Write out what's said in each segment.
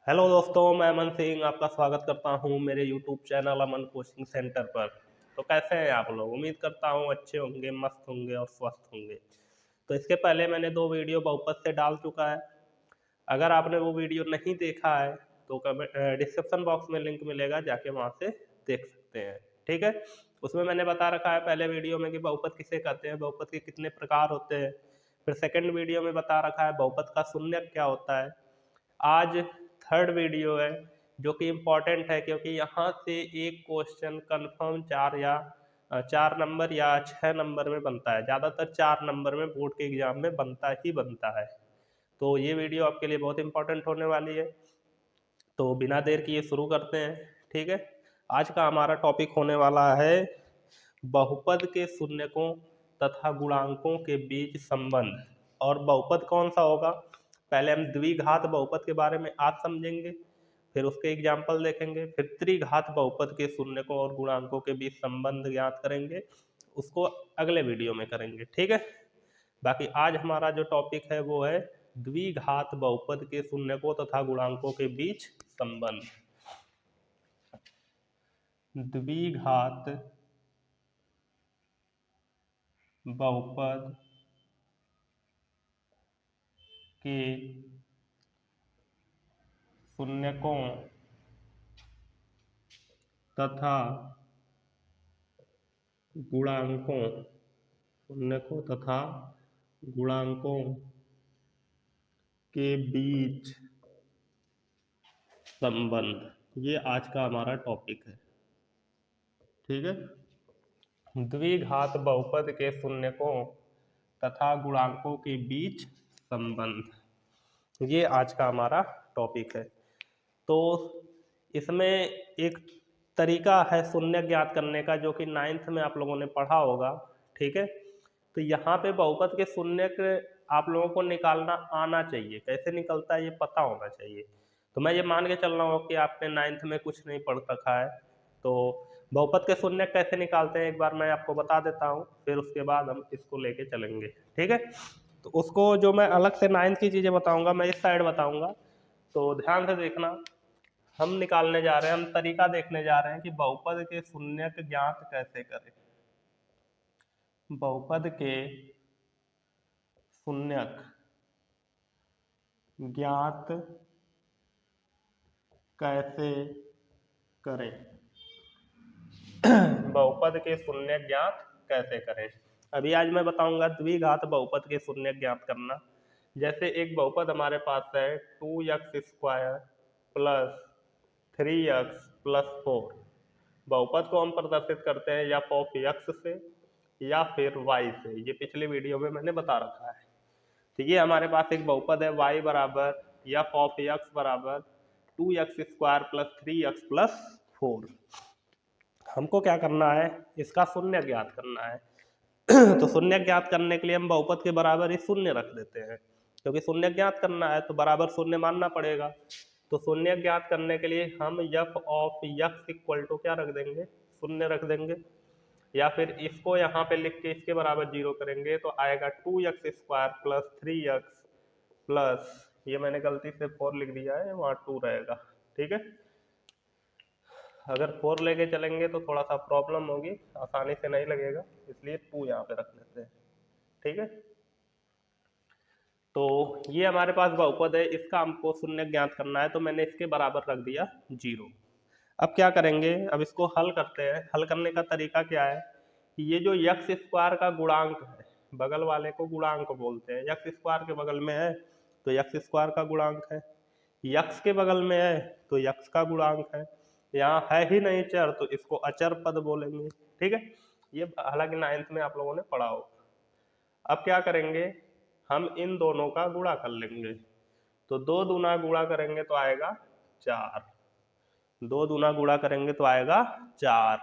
Hello दोस्तों, मैं अमन सिंह आपका स्वागत करता हूं मेरे यूट्यूब चैनल अमन कोचिंग सेंटर पर। तो कैसे हैं आप लोग? उम्मीद करता हूं अच्छे होंगे, मस्त होंगे और स्वस्थ होंगे। तो इसके पहले मैंने 2 वीडियो बहुपत से डाल चुका है। अगर आपने वो वीडियो नहीं देखा है तो डिस्क्रिप्शन बॉक्स में लिंक मिलेगा, जाके वहाँ से देख सकते हैं। ठीक है, उसमें मैंने बता रखा है पहले वीडियो में कि बहुपत किसे कहते हैं, बहुपत के कितने प्रकार होते हैं। फिर सेकंड वीडियो में बता रखा है बहुपत का शून्यक क्या होता है। आज थर्ड वीडियो है जो कि इम्पॉर्टेंट है, क्योंकि यहाँ से एक क्वेश्चन कंफर्म 4 नंबर या 6 नंबर में बनता है। ज़्यादातर 4 नंबर में बोर्ड के एग्जाम में बनता ही बनता है। तो ये वीडियो आपके लिए बहुत इंपॉर्टेंट होने वाली है। तो बिना देर किए शुरू करते हैं। ठीक है, आज का हमारा टॉपिक होने वाला है बहुपद के शून्यकों तथा गुणांकों के बीच संबंध। और बहुपद कौन सा होगा, पहले हम द्विघात बहुपद के बारे में आज समझेंगे, फिर उसके एग्जाम्पल देखेंगे, फिर त्रिघात बहुपद के शून्यकों और गुणांकों के बीच संबंध ज्ञात करेंगे, उसको अगले वीडियो में करेंगे। ठीक है, बाकी आज हमारा जो टॉपिक है वो है द्विघात बहुपद के शून्यकों तथा गुणांकों के बीच संबंध। द्विघात बहुपद के शून्यकों तथा गुणांकों शून्यकों तथा गुणांकों के बीच संबंध, ये आज का हमारा टॉपिक है। ठीक है, द्विघात बहुपद के शून्यकों तथा गुणांकों के बीच संबंध, ये आज का हमारा टॉपिक है। तो इसमें एक तरीका है शून्य ज्ञात करने का, जो कि 9th में आप लोगों ने पढ़ा होगा। ठीक है, तो यहाँ पे बहुपद के शून्यक आप लोगों को निकालना आना चाहिए। कैसे निकलता है ये पता होना चाहिए। तो मैं ये मान के चल रहा हूँ कि आपने 9th में कुछ नहीं पढ़ रखा है। तो बहुपद के शून्यक कैसे निकालते हैं एक बार मैं आपको बता देता हूँ, फिर उसके बाद हम इसको लेके चलेंगे। ठीक है, तो उसको जो मैं अलग से 9th की चीज़ें बताऊँगा, मैं इस साइड बताऊँगा, तो ध्यान से देखना। हम निकालने जा रहे हैं, हम तरीका देखने जा रहे हैं कि बहुपद के शून्यक ज्ञात कैसे करें। बहुपद के शून्यक ज्ञात कैसे करें। बहुपद के शून्यक ज्ञात कैसे करें, अभी आज मैं बताऊंगा द्विघात बहुपद के शून्यक ज्ञात करना। जैसे एक बहुपद हमारे पास है 2x² प्लस 3x प्लस 4। बहुपद को हम प्रदर्शित करते हैं या ऑफ x से या फिर y से, ये पिछले वीडियो में मैंने बता रखा है। तो ये हमारे पास एक बहुपद है y बराबर f ऑफ x बराबर 2x² प्लस 3x प्लस 4। हमको क्या करना है, इसका शून्य ज्ञात करना है। तो शून्य ज्ञात करने के लिए हम बहुपद के बराबर ही शून्य रख देते हैं, क्योंकि शून्य ज्ञात करना है तो बराबर शून्य मानना पड़ेगा। तो शून्य ज्ञात करने के लिए हम f of x equal to क्या रख देंगे, शून्य रख देंगे, या फिर इसको यहाँ पे लिख के इसके बराबर 0 करेंगे तो आएगा 2x² प्लस 3x प्लस, ये मैंने गलती से 4 लिख दिया है, वहाँ 2 रहेगा। ठीक है, अगर 4 लेके चलेंगे तो थोड़ा सा प्रॉब्लम होगी, आसानी से नहीं लगेगा, इसलिए 2 यहाँ पे रख लेते हैं। ठीक है, तो ये हमारे पास बहुपद है, इसका हमको शून्य ज्ञात करना है, तो मैंने इसके बराबर रख दिया 0। अब क्या करेंगे, अब इसको हल करते हैं। हल करने का तरीका क्या है कि ये जो x² का गुणांक है, बगल वाले को गुणांक बोलते हैं। x² के बगल में है तो x² का गुणांक है, x के बगल में है तो x का गुणांक है, यहाँ है ही नहीं चर तो इसको अचर पद बोलेंगे। ठीक है, ये हालांकि 9th में आप लोगों ने पढ़ा हो। अब क्या करेंगे, हम इन दोनों का गुणा कर लेंगे, तो 2 दूना गुणा करेंगे तो आएगा 4। 2 दूना गुणा करेंगे तो आएगा 4।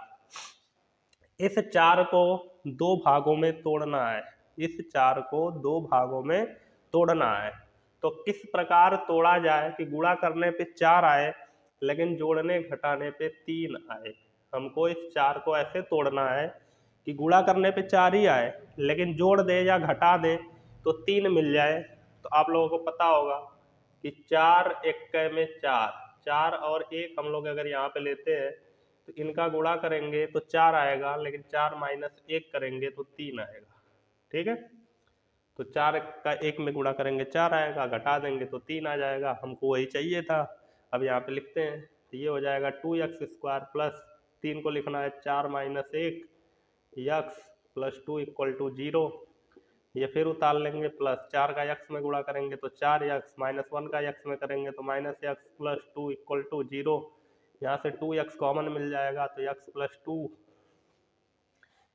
इस 4 को 2 भागों में तोड़ना है, इस 4 को 2 भागों में तोड़ना है। तो किस प्रकार तोड़ा जाए कि गुणा करने पे 4 आए लेकिन जोड़ने घटाने पे 3 आए। हमको इस 4 को ऐसे तोड़ना है कि गुणा करने पे 4 ही आए, लेकिन जोड़ दे या घटा दे तो 3 मिल जाए। तो आप लोगों को पता होगा कि 4 एक्के में 4, 4 और 1 हम लोग अगर यहाँ पे लेते हैं तो इनका गुणा करेंगे तो 4 आएगा, लेकिन 4 माइनस 1 करेंगे तो 3 आएगा। ठीक है, तो 4 का 1 में गुणा करेंगे 4 आएगा, घटा देंगे तो 3 आ जाएगा। हमको वही चाहिए था। अब यहाँ पे लिखते हैं तो ये हो जाएगा 2x² प्लस 3 को लिखना है 4 minus 1 x plus 2 equal to 0। ये फिर उतार लेंगे, प्लस 4 का x में गुणा करेंगे तो 4x, माइनस 1 का x में करेंगे तो minus x plus 2 equal to 0। यहाँ से 2x कॉमन मिल जाएगा तो x प्लस 2,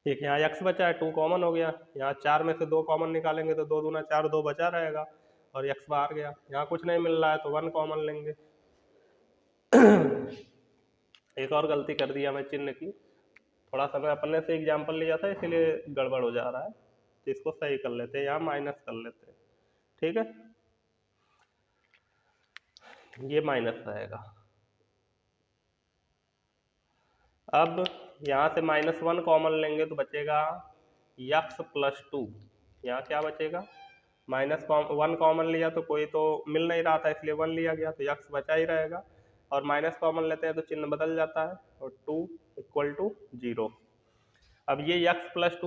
एक यहाँ x बचा है, 2 कॉमन हो गया। यहाँ 4 में से 2 कॉमन निकालेंगे तो 2 दूना 4, 2 बचा रहेगा और x बाहर गया। यहाँ कुछ नहीं मिल रहा है तो 1 कॉमन लेंगे। एक और गलती कर दिया मैं चिन्ह की, थोड़ा सा मैं अपने से एग्जाम्पल लिया था इसीलिए गड़बड़ हो जा रहा है, तो इसको सही कर लेते हैं, यहाँ माइनस कर लेते हैं। ठीक है, ये माइनस रहेगा। अब यहाँ से -1 कॉमन लेंगे तो बचेगा x प्लस 2। यहाँ क्या बचेगा, -1 कॉमन लिया तो कोई तो मिल नहीं रहा था इसलिए 1 लिया गया तो x बचा ही रहेगा, और माइनस कॉमन लेते हैं तो चिन्ह बदल जाता है और 2 इक्वल टू 0। अब ये x प्लस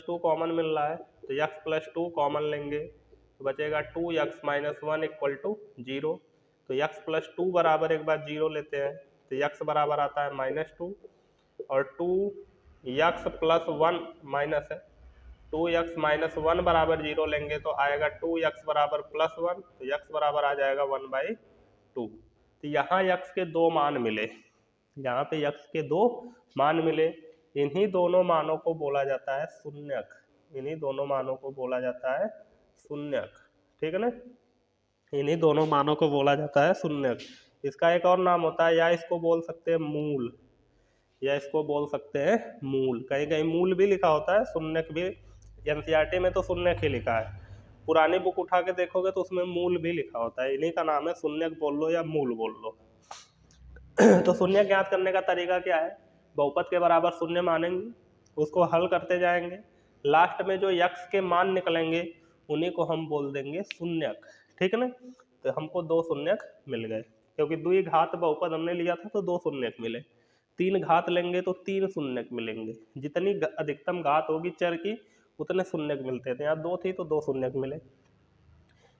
2 कॉमन मिल रहा है तो x प्लस 2 कॉमन लेंगे तो बचेगा 2x माइनस 1 इक्वल टू 0। तो x प्लस 2 बराबर एक बार 0 लेते हैं तो x बराबर आता है -2, और 2x प्लस 1 माइनस है, 2x माइनस 1 बराबर 0 लेंगे तो आएगा 2x बराबर प्लस 1, तो x बराबर आ जाएगा 1/2। तो यहाँ x के 2 मान मिले, यहाँ पे x के 2 मान मिले। इन्हीं दोनों मानों को बोला जाता है शून्यक, इन्हीं दोनों मानों को बोला जाता है शून्यक। ठीक है ना, इन्हीं दोनों मानों को बोला जाता है शून्यक। इसका एक और नाम होता है, या इसको बोल सकते हैं मूल, या इसको बोल सकते हैं मूल। कहीं कहीं मूल भी लिखा होता है, शून्यक भी। एनसीईआरटी में तो शून्यक ही लिखा है, पुरानी बुक उठा के देखोगे तो उसमें मूल भी लिखा होता है। इन्हीं का नाम है, शून्यक बोल लो या मूल बोल लो। तो शून्यक ज्ञात करने का तरीका क्या है, बहुपद के बराबर शून्य मानेंगे, उसको हल करते जाएंगे, लास्ट में जो x के मान निकलेंगे उन्हीं को हम बोल देंगे शून्यक। ठीक है ना, तो हमको 2 शून्यक मिल गए, क्योंकि द्विघात बहुपद हमने लिया था तो 2 शून्यक मिले। 3 घात लेंगे तो 3 शून्यक मिलेंगे, जितनी अधिकतम घात होगी चर की उतने शून्यक मिलते थे। यहाँ 2 थी तो 2 शून्यक मिले।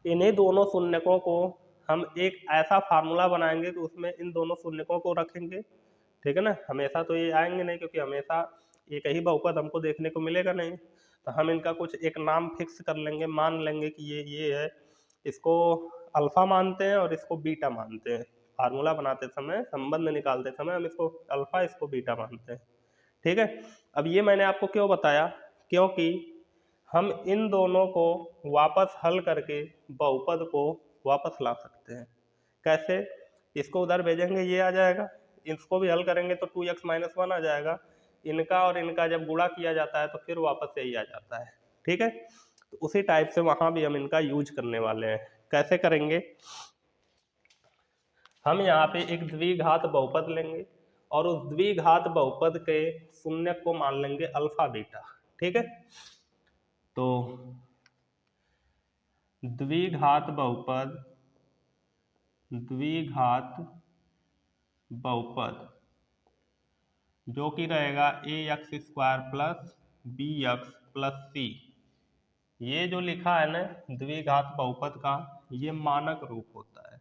इन्हीं दोनों शून्यकों को हम एक ऐसा फार्मूला बनाएंगे कि उसमें इन दोनों शून्यकों को रखेंगे। ठीक है ना, हमेशा तो ये आएंगे नहीं, क्योंकि हमेशा एक ही बहुपद हमको देखने को मिलेगा नहीं, तो हम इनका कुछ एक नाम फिक्स कर लेंगे, मान लेंगे कि ये है, इसको अल्फा मानते हैं और इसको बीटा मानते हैं। फार्मूला बनाते समय, संबंध निकालते समय हम इसको अल्फा, इसको बीटा मानते हैं। ठीक है, अब ये मैंने आपको क्यों बताया, क्योंकि हम इन दोनों को वापस हल करके बहुपद को वापस ला सकते हैं। कैसे, इसको उधर भेजेंगे ये आ जाएगा, इसको भी हल करेंगे तो 2x माइनस 1 आ जाएगा, इनका और इनका जब गुणा किया जाता है तो फिर वापस यही आ जाता है। ठीक है, तो उसी टाइप से वहाँ भी हम इनका यूज करने वाले हैं। कैसे करेंगे, हम यहाँ पे एक द्विघात बहुपद लेंगे और उस द्विघात बहुपद के शून्यक को मान लेंगे अल्फा बीटा। ठीक है, तो द्विघात बहुपद जो कि रहेगा ax² plus bx plus c। ये जो लिखा है ना द्विघात बहुपद का, ये मानक रूप होता है,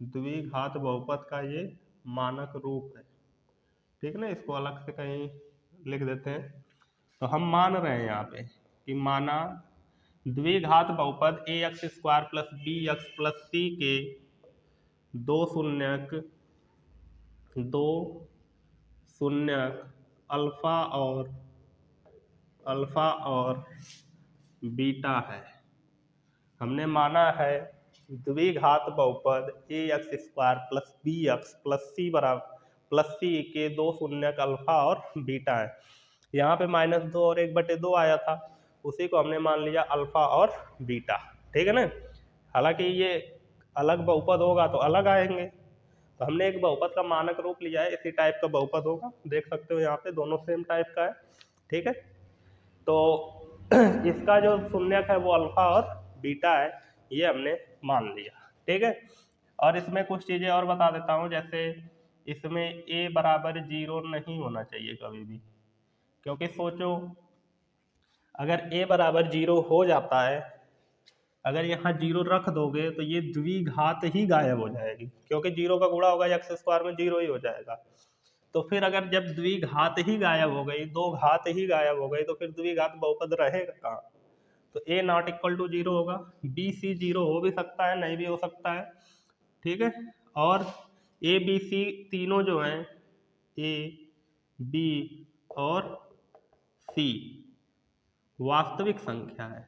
द्विघात बहुपद का ये मानक रूप है। ठीक है ना, इसको अलग से कहीं लिख देते हैं। तो हम मान रहे हैं यहाँ पे कि माना द्विघात बहुपद ax² plus bx plus c के दो शून्यक अल्फा और बीटा है। हमने माना है द्विघात बहुपद ax² plus bx plus c बराबर प्लस c के दो शून्यक अल्फा और बीटा है। यहाँ पे -2 और 1/2 आया था, उसी को हमने मान लिया अल्फा और बीटा। ठीक है ना, हालांकि ये अलग बहुपद होगा तो अलग आएंगे, तो हमने एक बहुपद का मानक रूप लिया है, इसी टाइप का बहुपद होगा, देख सकते हो यहाँ पे दोनों सेम टाइप का है। ठीक है, तो इसका जो शून्यक है वो अल्फा और बीटा है, ये हमने मान लिया। ठीक है। और इसमें कुछ चीज़ें और बता देता हूँ, जैसे इसमें a बराबर 0 नहीं होना चाहिए कभी भी, क्योंकि सोचो अगर a बराबर 0 हो जाता है, अगर यहाँ 0 रख दोगे तो ये द्विघात ही गायब हो जाएगी, क्योंकि 0 का गुणा होगा एक्स स्क्वायर में 0 ही हो जाएगा। तो फिर अगर जब द्विघात ही गायब हो गई, दो घात ही गायब हो गई, तो फिर द्विघात बहुपद रहेगा कहाँ। तो a नॉट इक्वल टू 0 होगा, b c 0 हो भी सकता है, नहीं भी हो सकता है, ठीक है। और a b c तीनों जो हैं, a b और c वास्तविक संख्या है।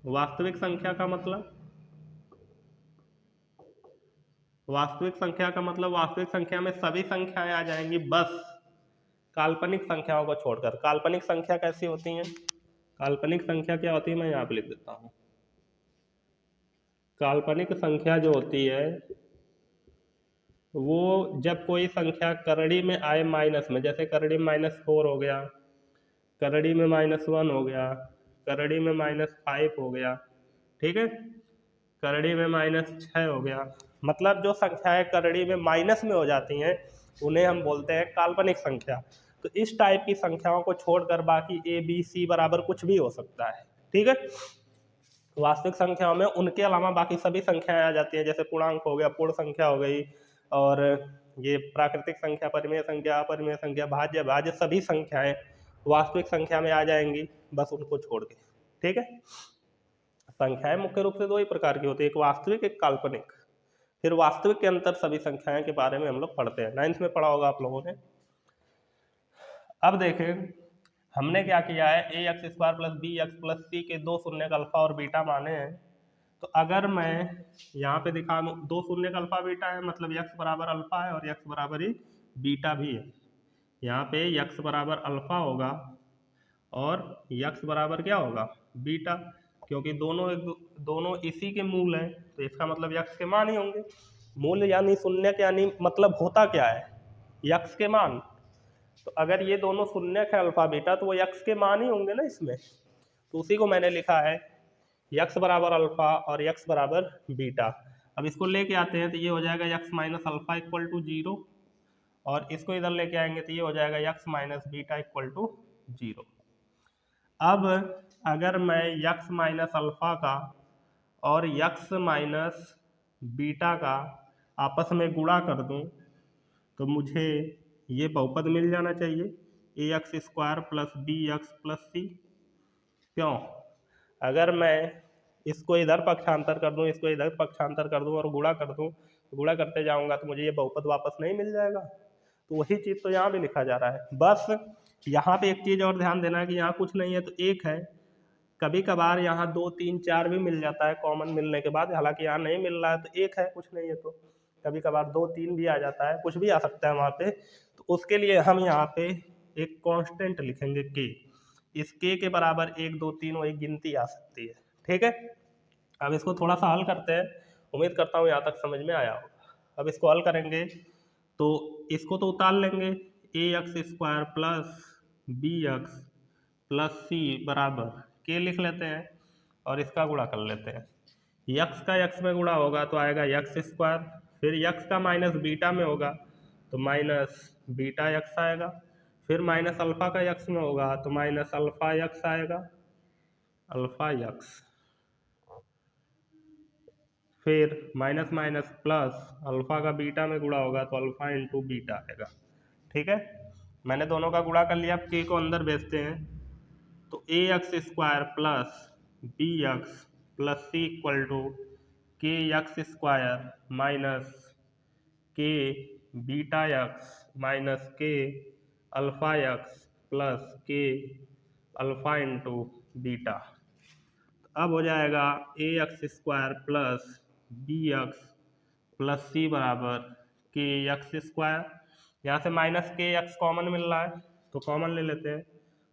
वास्तविक संख्या का मतलब, वास्तविक संख्या का मतलब वास्तविक संख्या में सभी संख्याएं आ जाएंगी, बस काल्पनिक संख्याओं को छोड़कर। काल्पनिक संख्या कैसी होती हैं? काल्पनिक संख्या क्या होती है, मैं यहाँ पे लिख देता हूँ। काल्पनिक संख्या जो होती है वो जब कोई संख्या करड़ी में आए माइनस में, जैसे करड़ी में -4 हो गया, करड़ी में -1 हो गया, करड़ी में -5 हो गया, ठीक है, करड़ी में -6 हो गया, मतलब जो संख्याएं करड़ी में माइनस में हो जाती हैं उन्हें हम बोलते हैं काल्पनिक संख्या। तो इस टाइप की संख्याओं को छोड़कर बाकी a b c बराबर कुछ भी हो सकता है, ठीक है। वास्तविक संख्याओं में उनके अलावा बाकी सभी संख्याएं आ जाती हैं, जैसे पूर्णांक हो गया, पूर्ण संख्या हो गई, और ये प्राकृतिक संख्या, परिमेय संख्या, अपरिमेय संख्या, भाज्य भाज्य सभी संख्याएं वास्तविक संख्या में आ जाएंगी, बस उनको छोड़ के, ठीक है। संख्याएं मुख्य रूप से दो ही प्रकार की होती है, एक वास्तविक, एक काल्पनिक। फिर वास्तविक के अंतर सभी संख्याएं के बारे में हम लोग पढ़ते हैं, 9th में पढ़ा होगा आप लोगों ने। अब देखें हमने क्या किया है, A X square plus B X plus C के दो शून्य अल्फा और बीटा माने हैं। तो अगर मैं यहाँ पे दिखा दूँ दो शून्य अल्फा बीटा है, मतलब यक्स बराबर अल्फा है और यक्स बराबर ही बीटा भी है। यहाँ पे यक्स बराबर अल्फा होगा और यक्स बराबर क्या होगा, बीटा, क्योंकि दोनों इसी के मूल हैं, तो इसका मतलब यक्स के मान ही होंगे। मूल यानी शून्य के, यानी मतलब होता क्या है, यक्स के मान। तो अगर ये दोनों शून्य है अल्फा बीटा, तो वो यक्स के मान ही होंगे ना इसमें। तो उसी को मैंने लिखा है यक्स बराबर अल्फा और यक्स बराबर बीटा। अब इसको लेके आते हैं तो ये हो जाएगा x minus alpha equal to 0, और इसको इधर लेके आएंगे तो ये हो जाएगा x minus beta equal to 0। अब अगर मैं यक्स माइनस अल्फा का और यक्स माइनस बीटा का आपस में गुणा कर दूं तो मुझे ये बहुपद मिल जाना चाहिए, A X square plus B X plus C. क्यों? अगर मैं इसको इधर पक्षांतर कर दूं, इसको इधर पक्षांतर कर दूं और गुणा कर दूं, गुणा करते जाऊंगा तो मुझे ये बहुपद वापस नहीं मिल जाएगा। तो वही चीज़ तो यहाँ भी लिखा जा रहा है। बस यहाँ पे एक चीज़ और ध्यान देना है कि यहाँ कुछ नहीं है तो एक है, कभी कभार यहाँ 2 3 4 भी मिल जाता है कॉमन मिलने के बाद, हालांकि यहाँ नहीं मिल रहा है तो एक है, कुछ नहीं है तो कभी कभार 2 3 भी आ जाता है, कुछ भी आ सकता है वहाँ पे। तो उसके लिए हम यहाँ पे एक कांस्टेंट लिखेंगे के, इस के बराबर 1 2 3 वही गिनती आ सकती है, ठीक है। अब इसको थोड़ा सा हल करते हैं, उम्मीद करता हूँ यहाँ तक समझ में आया होगा। अब इसको हल करेंगे तो इसको तो उतार लेंगे, A X square plus B X plus C बराबर के लिख लेते हैं और इसका गुणा कर लेते हैं। यक्स का यक्स में गुणा होगा तो आएगा यक्स स्क्वायर, फिर यक्स का माइनस बीटा में होगा तो माइनस बीटा यक्स आएगा, फिर माइनस अल्फा का यक्स में होगा तो माइनस अल्फा यक्स आएगा, अल्फा यक्स, फिर माइनस माइनस प्लस अल्फा का बीटा में गुणा होगा तो अल्फा इंटू बीटा आएगा, ठीक है। मैंने दोनों का गुणा कर लिया, अब के को अंदर भेजते हैं तो A X square plus B X plus C equal to K X square minus K beta X minus K alpha X plus K alpha into beta. अब हो जाएगा A X square plus B X plus C बराबर K X square, यहाँ से minus के x common मिल रहा है तो कॉमन ले लेते हैं,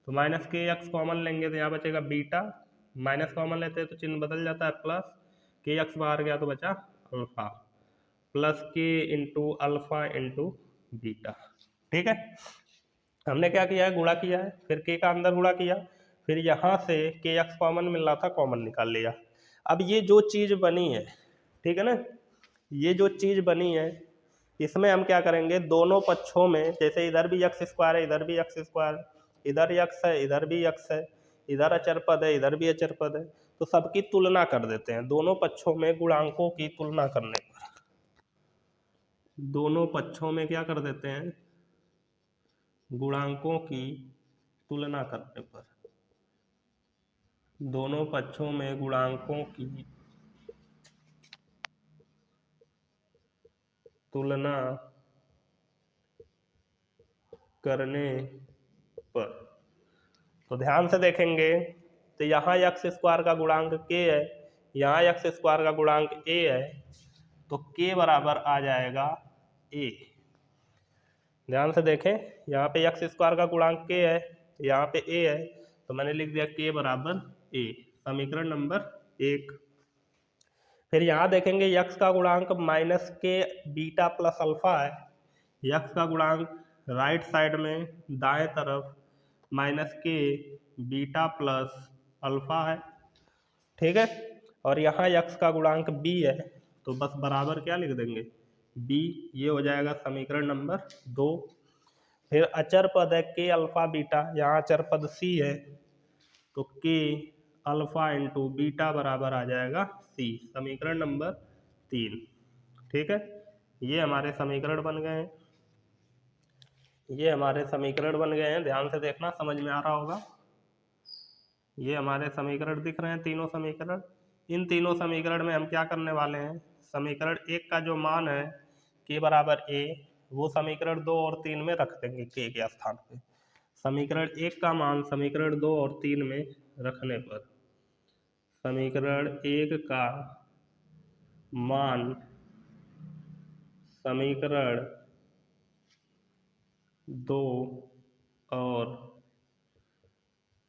तो माइनस के एक्स कॉमन लेंगे तो यहाँ बचेगा बीटा, माइनस कॉमन लेते हैं तो चिन्ह बदल जाता है, प्लस के एक्स बाहर गया तो बचा अल्फा, प्लस के इंटू अल्फा इंटू बीटा, ठीक है। हमने क्या किया है, गुणा किया है, फिर के का अंदर गुणा किया, फिर यहाँ से के एक्स कॉमन मिल रहा था, कॉमन निकाल लिया। अब ये जो चीज़ बनी है, ठीक है ना, ये जो चीज़ बनी है इसमें हम क्या करेंगे, दोनों पक्षों में, जैसे इधर भी x स्क्वायर है, इधर भी x स्क्वायर, इधर x है, इधर भी x है, इधर अचर पद है, इधर भी अचर पद है, तो सबकी तुलना कर देते हैं। दोनों पक्षों में गुणांकों की तुलना करने पर, दोनों पक्षों में क्या कर देते हैं, गुणांकों की तुलना करने पर, दोनों पक्षों में गुणांकों की तुलना करने पर, तो ध्यान से देखेंगे तो यहाँ x स्क्वायर का गुणांक k है, यहाँ x स्क्वायर का गुणांक a है, तो k बराबर आ जाएगा a। ध्यान से देखें, यहाँ पे x स्क्वायर का गुणांक k है, यहाँ पे a है, तो मैंने लिख दिया k बराबर a, समीकरण नंबर 1। फिर यहाँ देखेंगे x का गुणांक minus K beta plus alpha है, x का गुणांक राइट साइड में दाएं तरफ minus K beta plus alpha है, ठीक है। और यहाँ x का गुणांक b है, तो बस बराबर क्या लिख देंगे, b, ये हो जाएगा समीकरण नंबर 2। फिर अचर पद है k अल्फा बीटा, यहाँ अचर पद c है, तो k अल्फा इंटू बीटा बराबर आ जाएगा c, समीकरण नंबर 3, ठीक है। ये हमारे समीकरण बन गए हैं, ये हमारे समीकरण बन गए हैं, ध्यान से देखना, समझ में आ रहा होगा। ये हमारे समीकरण दिख रहे हैं, तीनों समीकरण। इन तीनों समीकरण में हम क्या करने वाले हैं, समीकरण 1 का जो मान है k बराबर a, वो समीकरण 2 और 3 में रख देंगे k के स्थान पे। समीकरण 1 का मान समीकरण 2 और 3 में रखने पर, समीकरण 1 का मान समीकरण 2 और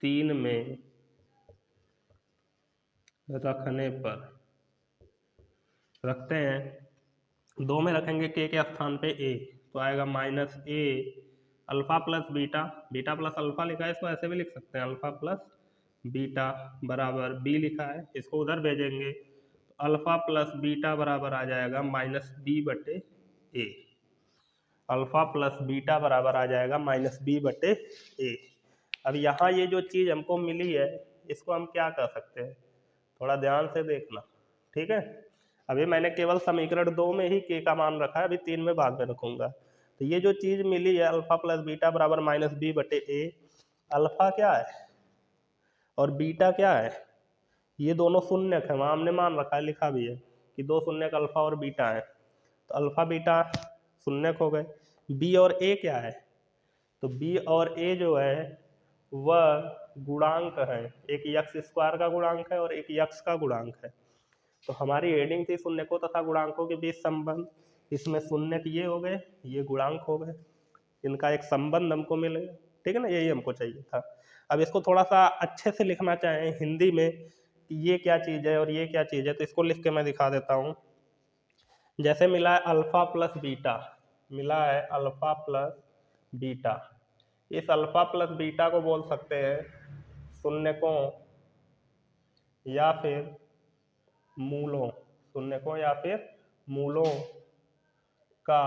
3 में रखने पर, रखते हैं, 2 में रखेंगे k के स्थान पे a, तो आएगा minus a alpha plus beta, beta plus alpha लिखा है, इसको ऐसे भी लिख सकते हैं, अल्फा प्लस बीटा बराबर b लिखा है, इसको उधर भेजेंगे, तो अल्फा प्लस बीटा बराबर आ जाएगा माइनस b बटे a, अल्फा प्लस बीटा बराबर आ जाएगा माइनस b बटे a। अब यहाँ ये जो चीज़ हमको मिली है, इसको हम क्या कर सकते हैं, थोड़ा ध्यान से देखना, ठीक है। अभी मैंने केवल समीकरण 2 में ही k का मान रखा है, अभी 3 में बाद में रखूंगा। तो ये जो चीज़ मिली है अल्फा प्लस बीटा बराबर माइनस b बटे a, अल्फा क्या है और बीटा क्या है, ये दोनों शून्यक है, वहाँ हमने मान रखा है, लिखा भी है कि 2 शून्यक अल्फा और बीटा है, तो अल्फा बीटा शून्यक हो गए। b और a क्या है, तो b और a जो है वह गुणांक है, एक x स्क्वायर का गुणांक है और एक x का गुणांक है। तो हमारी हेडिंग थी शून्यकों तथा गुणांकों के बीच संबंध, इसमें शून्यक ये हो गए, ये गुणांक हो गए, इनका एक संबंध हमको मिलेगा, ठीक है ना, यही हमको चाहिए था। अब इसको थोड़ा सा अच्छे से लिखना चाहें हिंदी में कि ये क्या चीज़ है और ये क्या चीज़ है, तो इसको लिख के मैं दिखा देता हूँ। जैसे मिला है अल्फा प्लस बीटा, मिला है अल्फा प्लस बीटा, इस अल्फा प्लस बीटा को बोल सकते हैं शून्यकों या फिर मूलों, शून्यकों या फिर मूलों का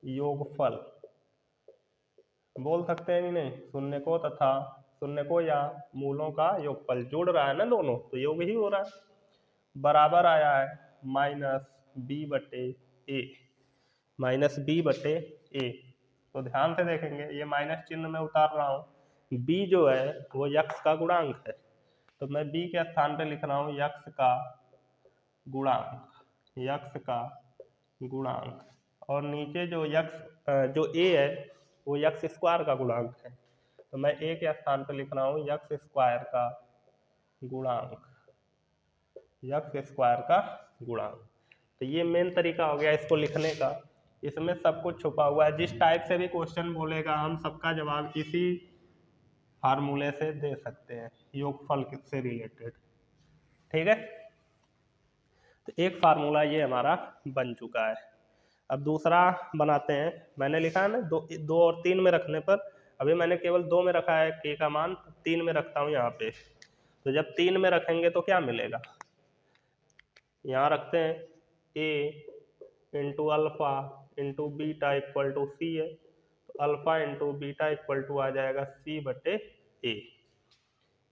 योगफल बोल सकते हैं कि नहीं, शून्यकों तथा शून्यकों या मूलों का योगफल, जुड़ रहा है ना दोनों, तो योग ही हो रहा है, बराबर आया है माइनस बी बटे ए, माइनस बी बटे ए। तो ध्यान से देखेंगे, ये माइनस चिन्ह में उतार रहा हूँ, b जो है वो यक्स का गुणांक है, तो मैं b के स्थान पे लिख रहा हूँ यक्स का गुणांक, यक्स का गुणांक, और नीचे जो यक्स जो a है वो यक्स स्क्वायर का गुणांक है, तो मैं a के स्थान पे लिख रहा हूँ यक्स स्क्वायर का गुणांक, यक्स स्क्वायर का गुणांक। तो ये मेन तरीका हो गया इसको लिखने का, इसमें सब कुछ छुपा हुआ है, जिस टाइप से भी क्वेश्चन बोलेगा हम सबका जवाब इसी फार्मूले से दे सकते हैं, योगफल से रिलेटेड, ठीक है। तो एक फार्मूला ये हमारा बन चुका है। अब दूसरा बनाते हैं, मैंने लिखा है ना 2 और 3 में रखने पर, अभी मैंने केवल 2 में रखा है k का मान, 3 में रखता हूँ यहाँ पे, तो जब 3 में रखेंगे तो क्या मिलेगा, यहाँ रखते हैं a into alpha into beta equal to C है, तो alpha into beta equal to आ जाएगा सी बटे ए।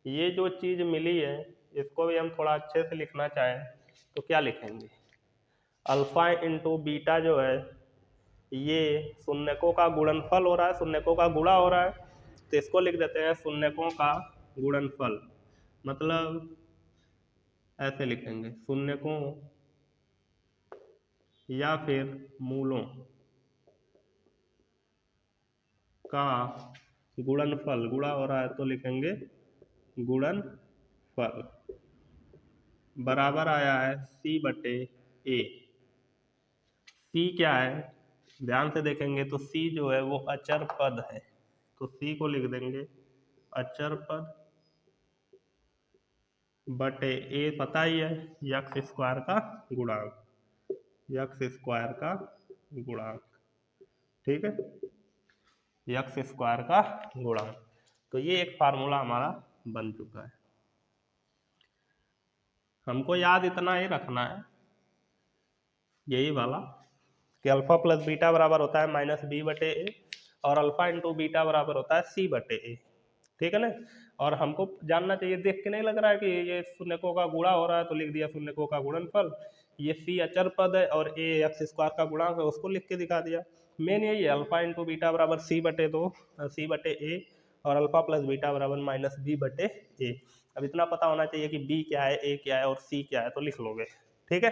ये जो चीज़ मिली है इसको भी हम थोड़ा अच्छे से लिखना चाहें तो क्या लिखेंगे, अल्फ़ा इंटू बीटा जो है ये शून्यकों का गुणनफल हो रहा है, शून्यकों का गुणा हो रहा है, तो इसको लिख देते हैं शून्यकों का गुणनफल। मतलब ऐसे लिखेंगे शून्यकों या फिर मूलों का गुणनफल, गुणा हो रहा है तो लिखेंगे गुणनफल, बराबर आया है सी बटे ए। सी क्या है, ध्यान से देखेंगे तो सी जो है वो अचर पद है, तो सी को लिख देंगे अचर पद बटे ए, पता ही है यक्स स्क्वायर का गुणांक, यक्स स्क्वायर का गुणांक, ठीक है, यक्स स्क्वायर का गुणांक। तो ये एक फार्मूला हमारा बन चुका है। हमको याद इतना ही रखना है यही वाला कि अल्फा प्लस बीटा बराबर होता है माइनस बी बटे ए, और अल्फा इंटू बीटा बराबर होता है सी बटे ए, ठीक है ना। और हमको जानना चाहिए, देख के नहीं लग रहा है कि ये शून्यकों का गुणा हो रहा है तो लिख दिया शून्यकों का गुणनफल, ये सी अचर पद है और ए एक्स स्क्वायर का गुणांक है उसको लिख के दिखा दिया। मेन यही है, अल्फा इंटू बीटा बराबर सी बटे दो, सी बटे ए, और अल्फा प्लस बीटा बराबर माइनस बी बटे ए। अब इतना पता होना चाहिए कि बी क्या है, ए क्या है और सी क्या है, तो लिख लोगे, ठीक है।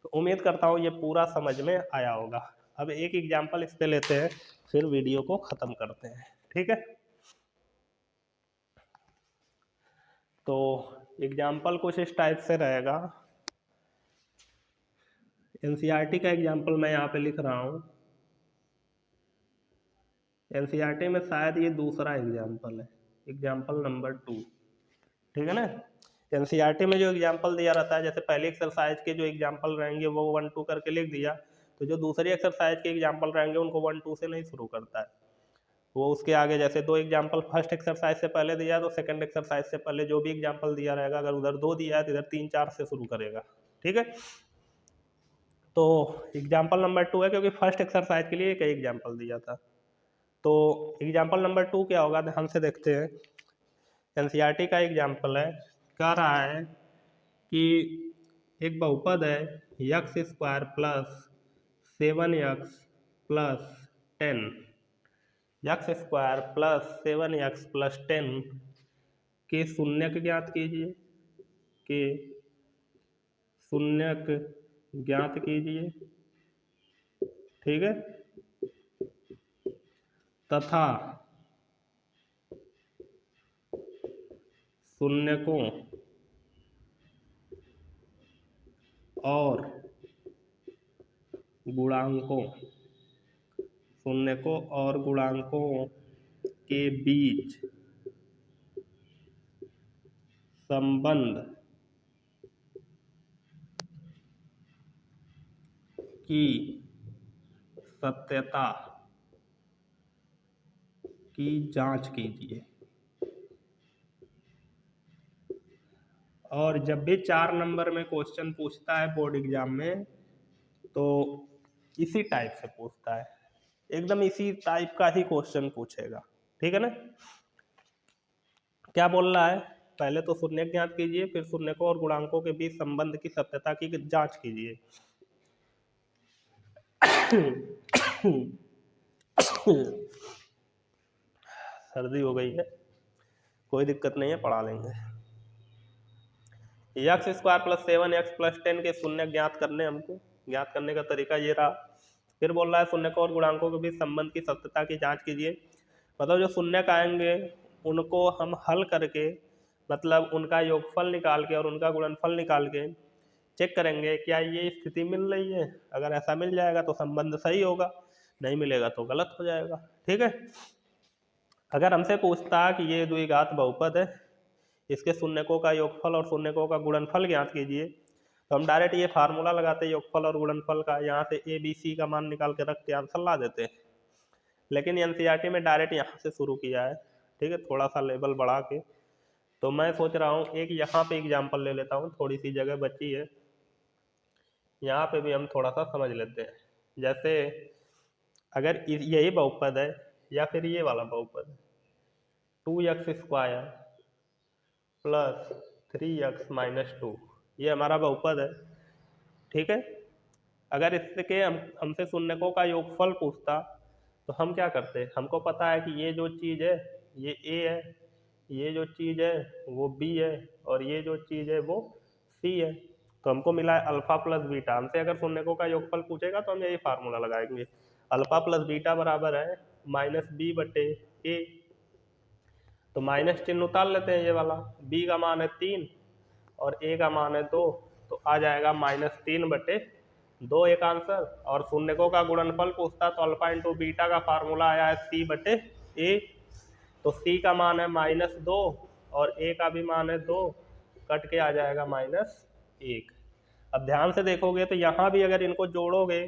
तो उम्मीद करता हूँ ये पूरा समझ में आया होगा। अब एक एग्जाम्पल इस पे लेते हैं, फिर वीडियो को ख़त्म करते हैं, ठीक है। तो एग्जाम्पल कुछ इस टाइप से रहेगा, एनसीईआरटी का एग्जाम्पल मैं यहाँ पे लिख रहा हूँ। एनसीईआरटी में शायद ये दूसरा एग्जाम्पल है, एग्जाम्पल नंबर 2, ठीक है ना। एनसीईआरटी में जो एग्जाम्पल दिया रहता है, जैसे पहले एक्सरसाइज के जो एग्जाम्पल रहेंगे वो 1 2 करके लिख दिया, तो जो दूसरी एक्सरसाइज के एग्जाम्पल रहेंगे उनको 1 2 से नहीं शुरू करता है, वो उसके आगे जैसे 2 एग्जाम्पल फर्स्ट एक्सरसाइज से पहले दिया तो सेकंड एक्सरसाइज से पहले जो भी एग्जाम्पल दिया रहेगा, अगर उधर 2 दिया है तो इधर 3 4 से शुरू करेगा, ठीक है। तो एग्जाम्पल नंबर 2 है क्योंकि फर्स्ट एक्सरसाइज के लिए एक एग्जाम्पल दिया था। तो एग्जाम्पल नंबर 2 क्या होगा, ध्यान से देखते हैं। एनसीईआरटी का एग्जाम्पल है, कह रहा है कि एक बहुपद है x square plus 7x plus 10, x square plus 7x plus 10 के शून्यक ज्ञात कीजिए, के शून्यक ज्ञात कीजिए, ठीक है, तथा शून्यकों और गुणांकों, शून्यकों और गुणांकों के बीच संबंध की सत्यता की जांच कीजिए। और जब भी 4 नंबर में क्वेश्चन पूछता है बोर्ड एग्जाम में तो इसी टाइप से पूछता है, एकदम इसी टाइप का ही क्वेश्चन पूछेगा, ठीक है ना। क्या बोल रहा है, पहले तो शून्य ज्ञात कीजिए, फिर शून्यकों और गुणांकों के बीच संबंध की सत्यता की जांच कीजिए। सर्दी हो गई है, कोई दिक्कत नहीं है, पढ़ा लेंगे। X square plus 7x plus 10 के शून्य ज्ञात करने, हमको ज्ञात करने का तरीका ये रहा। फिर बोल रहा है शून्यकों और गुणांकों के बीच संबंध की सत्यता की जांच कीजिए। मतलब जो शून्यक आएंगे उनको हम हल करके, मतलब उनका योगफल निकाल के और उनका गुणनफल निकाल के चेक करेंगे क्या ये स्थिति मिल रही है। अगर ऐसा मिल जाएगा तो संबंध सही होगा, नहीं मिलेगा तो गलत हो जाएगा, ठीक है। अगर हमसे पूछता कि ये द्विघात बहुपद है, इसके शून्यकों का योगफल और शून्यकों का गुणनफल ज्ञात कीजिए, तो हम डायरेक्ट ये फार्मूला लगाते योगफल और गुणनफल का, यहाँ से ए बी सी का मान निकाल के रख के आंसर ला देते हैं। लेकिन एनसीईआरटी में डायरेक्ट यहाँ से शुरू किया है, ठीक है, थोड़ा सा लेवल बढ़ा के। तो मैं सोच रहा हूँ एक यहाँ पे एग्जाम्पल ले लेता हूँ, थोड़ी सी जगह बची है। यहाँ पे भी हम थोड़ा सा समझ लेते हैं। जैसे अगर यही बहुपद है या फिर ये वाला बहुपद 2x² प्लस 3x-2, ये हमारा बहुपद है, ठीक है। अगर इसके हमसे शून्यकों का योगफल पूछता तो हम क्या करते, हमको पता है कि ये जो चीज़ है ये A है, ये जो चीज़ है वो B है, और ये जो चीज़ है वो C है। तो हमको मिला है अल्फा प्लस बीटा। हमसे अगर शून्यकों का योगफल पूछेगा तो हम यही फार्मूला लगाएंगे, अल्फा प्लस बीटा बराबर है -B/A। तो माइनस चिन्ह उतार लेते हैं, ये वाला B का मान है 3 और A का मान है 2, तो आ जाएगा -3/2 एक आंसर। और शून्यकों का गुणनफल पूछता तो अल्फा इंटू बीटा का फार्मूला आया है C/A, तो C का मान है -2 और A का भी मान है 2, कट के आ जाएगा -1। अब ध्यान से देखोगे तो यहाँ भी अगर इनको जोड़ोगे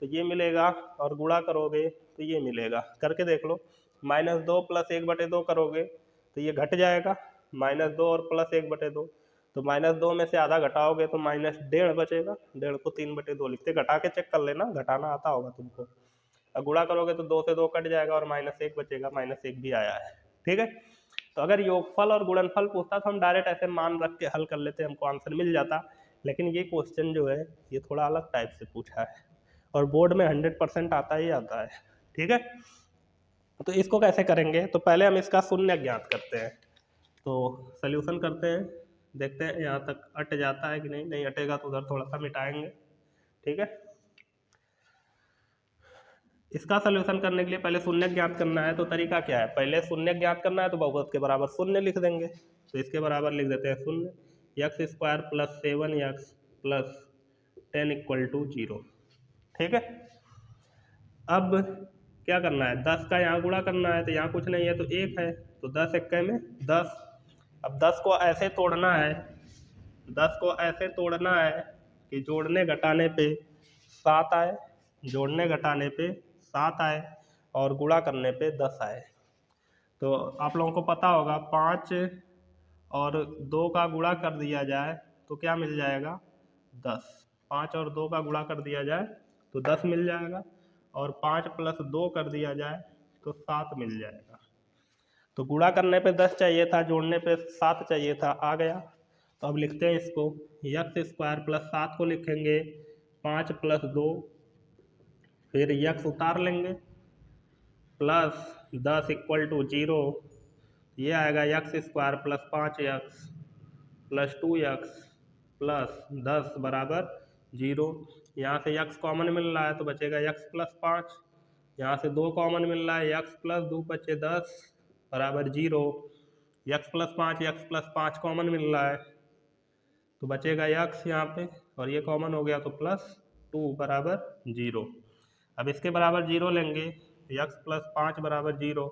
तो ये मिलेगा और गुणा करोगे तो ये मिलेगा, करके देख लो। -2 + 1/2 करोगे तो ये घट जाएगा, -2 और +1/2, तो -2 में से आधा घटाओगे तो -1.5 बचेगा, 1.5 को 3/2 लिखते, घटा के चेक कर लेना, घटाना आता होगा तुमको। अब गुणा करोगे तो 2 से 2 कट जाएगा और -1 बचेगा, -1 भी आया है, ठीक है। तो अगर योगफल और गुणनफल पूछता तो हम डायरेक्ट ऐसे मान रख के हल कर लेते, हमको आंसर मिल जाता। लेकिन ये क्वेश्चन जो है ये थोड़ा अलग टाइप से पूछा है और बोर्ड में 100% आता ही आता है, ठीक है। तो इसको कैसे करेंगे, तो पहले हम इसका शून्य ज्ञात करते हैं। तो सल्यूशन करते हैं, देखते हैं यहाँ तक अट जाता है कि नहीं, नहीं अटेगा तो उधर थोड़ा सा मिटाएंगे, ठीक है। इसका सलूशन करने के लिए पहले शून्य ज्ञात करना है। तो तरीका क्या है, पहले शून्य ज्ञात करना है तो बहुपद के बराबर शून्य लिख देंगे। तो इसके बराबर लिख देते हैं शून्य, x² + 7x + 10 = 0, ठीक है। अब क्या करना है, 10 का यहाँ गुणा करना है, तो यहाँ कुछ नहीं है तो 1 है, तो 10 एक्के में 10। अब 10 को ऐसे तोड़ना है, 10 को ऐसे तोड़ना है कि जोड़ने घटाने पे 7 आए, जोड़ने घटाने पे 7 आए और गुणा करने पे 10 आए। तो आप लोगों को पता होगा 5 और 2 का गुणा कर दिया जाए तो क्या मिल जाएगा, 10। 5 और 2 का गुणा कर दिया जाए तो 10 मिल जाएगा, और 5 + 2 कर दिया जाए तो 7 मिल जाएगा। तो गुणा करने पे 10 चाहिए था, जोड़ने पे 7 चाहिए था, आ गया। तो अब लिखते हैं इसको, x² + 7 को लिखेंगे 5 + 2, फिर x उतार लेंगे, प्लस 10 = 0, ये आएगा x² + 5x + 2x + 10 = 0। यहाँ से x कॉमन मिल रहा है तो बचेगा x + 5, यहाँ से 2 कॉमन मिल रहा है, x + 2 = 10 = 0। x + 5 x + 5 कॉमन मिल रहा है तो बचेगा x यहाँ पे, और ये कॉमन हो गया तो +2 = 0। अब इसके बराबर 0 लेंगे तो x + 5 = 0,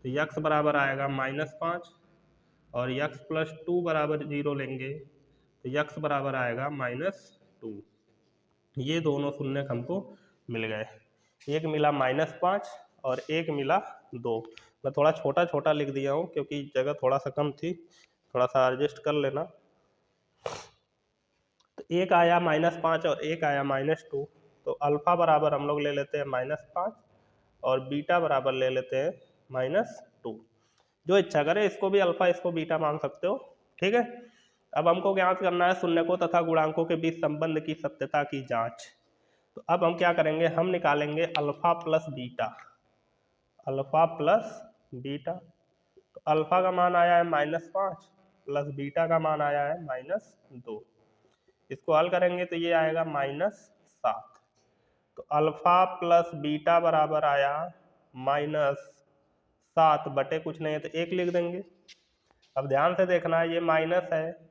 तो x बराबर आएगा -5, और x + 2 = 0 लेंगे तो x बराबर आएगा -2। ये दोनों शून्य हमको मिल गए, एक मिला -5 और एक मिला 2। मैं थोड़ा छोटा छोटा लिख दिया हूँ क्योंकि जगह थोड़ा सा कम थी, थोड़ा सा एडजस्ट कर लेना। तो एक आया -5 और एक आया -2, तो अल्फा बराबर हम लोग ले लेते हैं -5 और बीटा बराबर ले लेते हैं -2। जो इच्छा करे, इसको भी अल्फा इसको बीटा मान सकते हो, ठीक है। अब हमको ज्ञात करना है शून्यकों तथा गुणांकों के बीच संबंध की सत्यता की जांच। तो अब हम क्या करेंगे, हम निकालेंगे alpha plus beta, alpha plus beta. तो अल्फा का मान आया है -5 प्लस बीटा का मान आया है -2। इसको हल करेंगे तो ये आएगा -7। तो अल्फा प्लस बीटा बराबर आया -7 बटे कुछ नहीं है तो 1 लिख देंगे। अब ध्यान से देखना, ये माइनस है,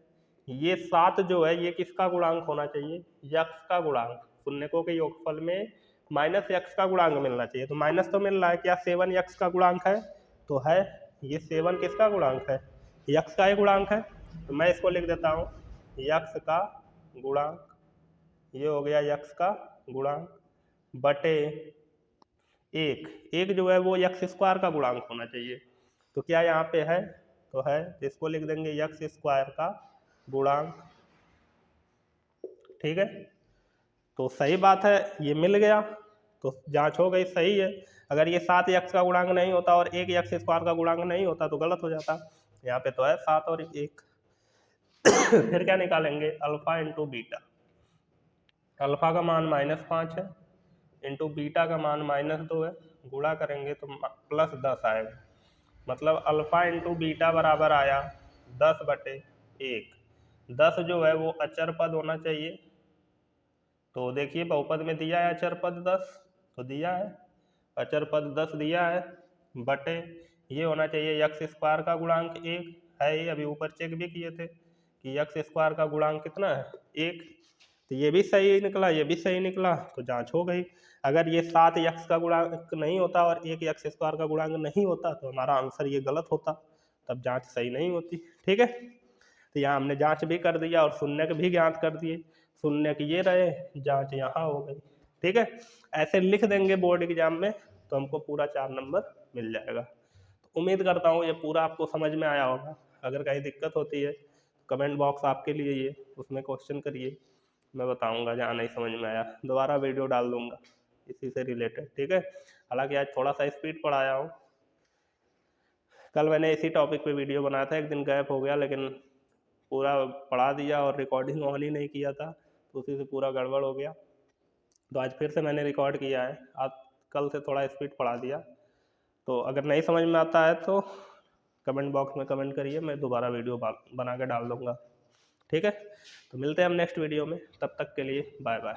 ये 7 जो है ये किसका गुणांक होना चाहिए, यक्स का गुणांक। शून्यकों के योगफल में -x का गुणांक मिलना चाहिए, तो माइनस तो मिल रहा है, क्या 7 x का गुणांक है, तो है। ये 7 किसका गुणांक है, यक्स का ही गुणांक है। तो मैं इसको लिख देता हूँ यक्स का गुणांक, ये हो गया यक्स का गुणांक बटे 1 जो है वो x² का गुणांक होना चाहिए। तो क्या यहाँ पे है, तो है, इसको लिख देंगे x² का गुणांक, ठीक है। तो सही बात है, ये मिल गया तो जांच हो गई, सही है। अगर ये 7 यक्स का गुणांक नहीं होता और 1 यक्स स्क्वायर का गुणांक नहीं होता तो गलत हो जाता। यहाँ पे तो है 7 और 1। फिर क्या निकालेंगे, अल्फा इंटू बीटा। अल्फा का मान -5 है इंटू बीटा का मान -2 है, गुणा करेंगे तो +10 आएगा। मतलब अल्फा इंटू बीटा बराबर आया 10/1। 10 जो है वो अचर पद होना चाहिए, तो देखिए बहुपद में दिया है अचर पद 10, तो दिया है अचर पद 10 दिया है, बटे ये होना चाहिए यक्स स्क्वायर का गुणांक 1 है, ये अभी ऊपर चेक भी किए थे कि यक्स स्क्वायर का गुणांक कितना है 1, तो ये भी सही निकला, ये भी सही निकला, तो जांच हो गई। अगर ये 7 यक्स का गुणांक नहीं होता और 1 यक्स स्क्वायर का गुणांक नहीं होता तो हमारा आंसर ये गलत होता, तब जांच सही नहीं होती। ठीक है, तो यहाँ हमने जांच भी कर दिया और शून्य भी ज्ञात कर दिए, शून्य ये रहे, जांच यहाँ हो गई। ठीक है, ऐसे लिख देंगे बोर्ड एग्जाम में तो हमको पूरा 4 नंबर मिल जाएगा। तो उम्मीद करता हूँ ये पूरा आपको समझ में आया होगा। अगर कहीं दिक्कत होती है कमेंट बॉक्स आपके लिए ये, उसमें क्वेश्चन करिए, मैं बताऊंगा जहाँ नहीं समझ में आया, दोबारा वीडियो डाल दूंगा इसी से रिलेटेड। ठीक है, हालांकि आज थोड़ा सा स्पीड पढ़ाया हूँ, कल मैंने इसी टॉपिक पे वीडियो बनाया था, एक दिन गैप हो गया, लेकिन पूरा पढ़ा दिया और रिकॉर्डिंग ऑन ही नहीं किया था तो उसी से पूरा गड़बड़ हो गया। तो आज फिर से मैंने रिकॉर्ड किया है, आज कल से थोड़ा स्पीड पढ़ा दिया। तो अगर नहीं समझ में आता है तो कमेंट बॉक्स में कमेंट करिए, मैं दोबारा वीडियो बना के डाल दूँगा। ठीक है, तो मिलते हैं हम नेक्स्ट वीडियो में, तब तक के लिए बाय बाय।